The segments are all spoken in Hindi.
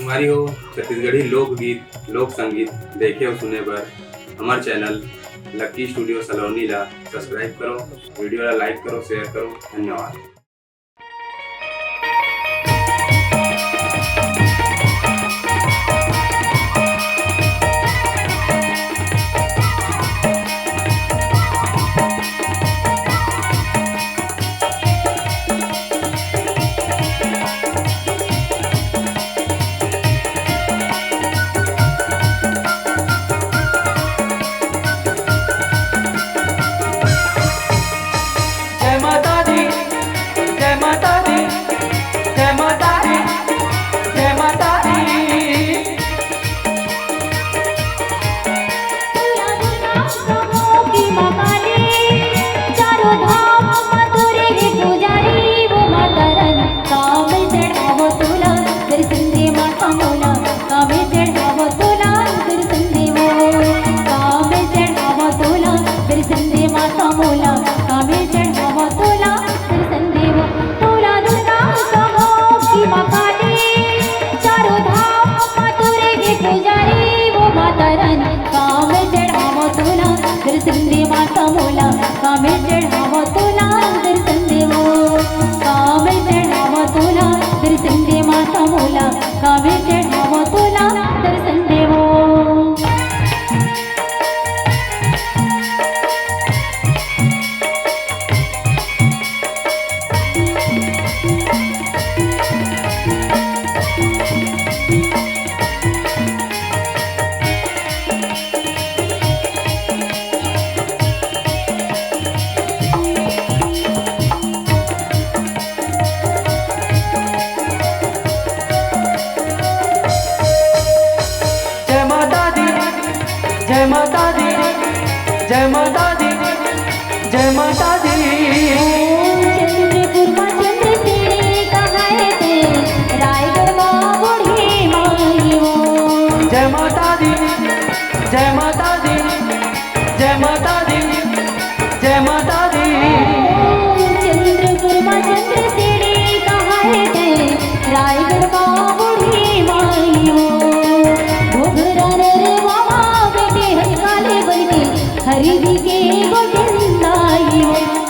तुम्हारी हो छत्तीसगढ़ी लोकगीत लोक संगीत देखे और सुने बर हमार चैनल लकी स्टूडियो सलोनी ला सब्सक्राइब करो, वीडियो ला लाइक करो, शेयर करो। धन्यवाद। जय माता दी, जय माता दी, जय माता दी, जय माता दी। की माँ काली, चारों धाम मथुरे के पुजारी, वो माता रानी काम चढ़ावो तुला, दर्शन दे माता मोला, काम चढ़ावो तुला, दर्शन दे वो, काम चढ़ावो तुला, दर्शन दे माता मोला, काम चढ़ावो तुला, दर्शन दे वो, तुला दुर्गा कहो की माँ काली, चारों धाम मथुरे के पुजारी, वो माता रानी काम चढ़ावो तुला, दर्शन दे माता मोला, काम चढ़ावो तुला, दर्शन दे वो, काम चढ़ावो तुला, दर्शन दे माता मोला, काम चढ़ावो तुला, दर्शन दे वो। जय माता दी, जय माता दी, जय माता दी, जय माता दी। चंद्रपुर माँ चंद्र तेरे कहाए थे, रायगढ़ माँ बूढ़ी माई वो। जय माता दी, जय माता दी, जय माता दी, जय माता दी। चंद्रपुर माँ चंद्र तेरे कहाए थे, रायगढ़ माँ बूढ़ी माई वो। घोघरा नर मामा बेटे हर काले बनके, हरि जी के गोविंदाई वो।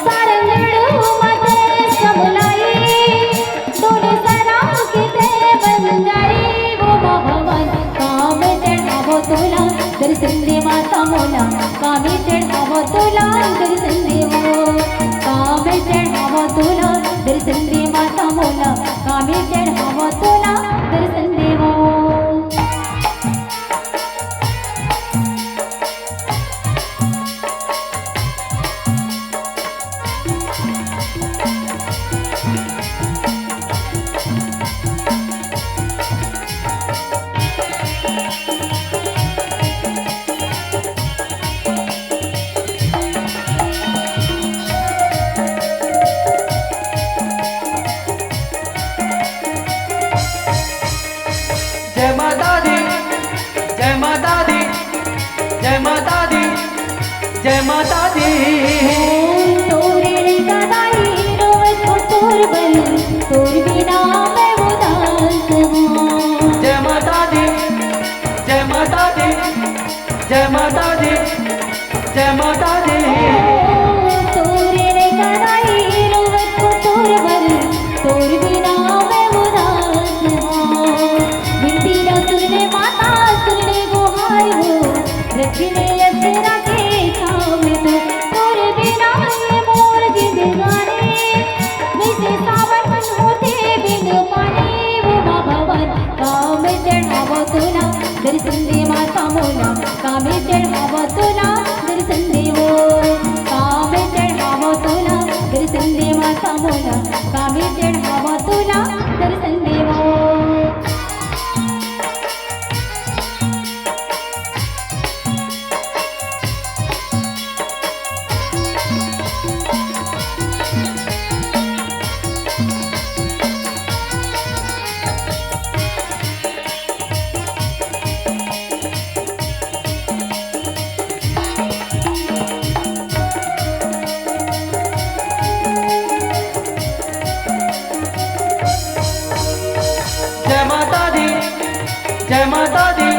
माता दी,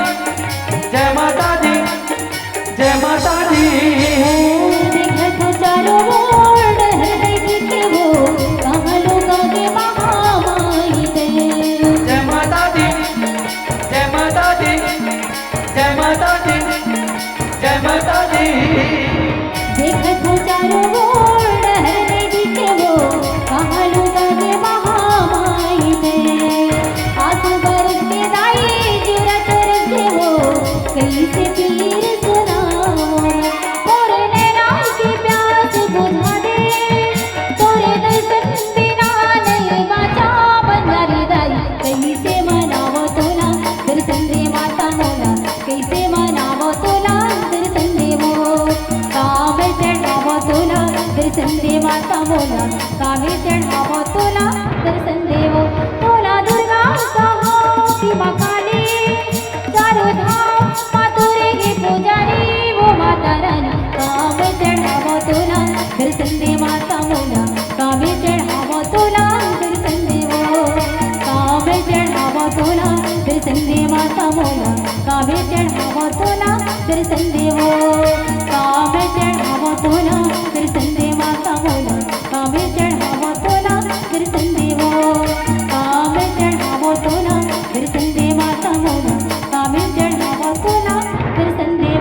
जय माता दी, जय माता दी। देखत चारों ओर डहर दिखे वो, कहाँ लोग आगे महामाई दे। जय माता दी, जय माता दी, जय माता दी, जय माता दी। देखत चारों ओर डहर दिखे वो, कहाँ लोग आगे महामाई दे। आंसू बरस के दाई जुरत रखे वो, कैसे पीर सुनाओ। और नैना की प्यास बुझा दे, तोरे दर्शन बिना नहीं बाचा बंजारी दाई। कैसे मनावो तोला दर्शन दे माता मोला, कैसे मनावो तोला दर्शन देवो। कामे चढ़ावो तोला दर्शन दे माता मोला, कामे चढ़ावो तोला दर्शन देवो। तोला दुर्गा कहो कि माँ काली, चारों धाम माँ तोरे के पुजारी वो माता रानी। कामे चढ़ावो तोला दर्शन दे माता मोला, कामे चढ़ावो तोला दर्शन देवो। कामे चढ़ावो तोला दर्शन दे माता मोला, कामे चढ़ावो तोला दर्शन देवो। कामे चढ़ावो तोला दर्शन दे माता मोला, कामे चढ़ावो तोला दर्शन देवो। कामे चढ़ावो तोला दर्शन दे माता मोला, कामे चढ़ावो तोला दर्शन देवो।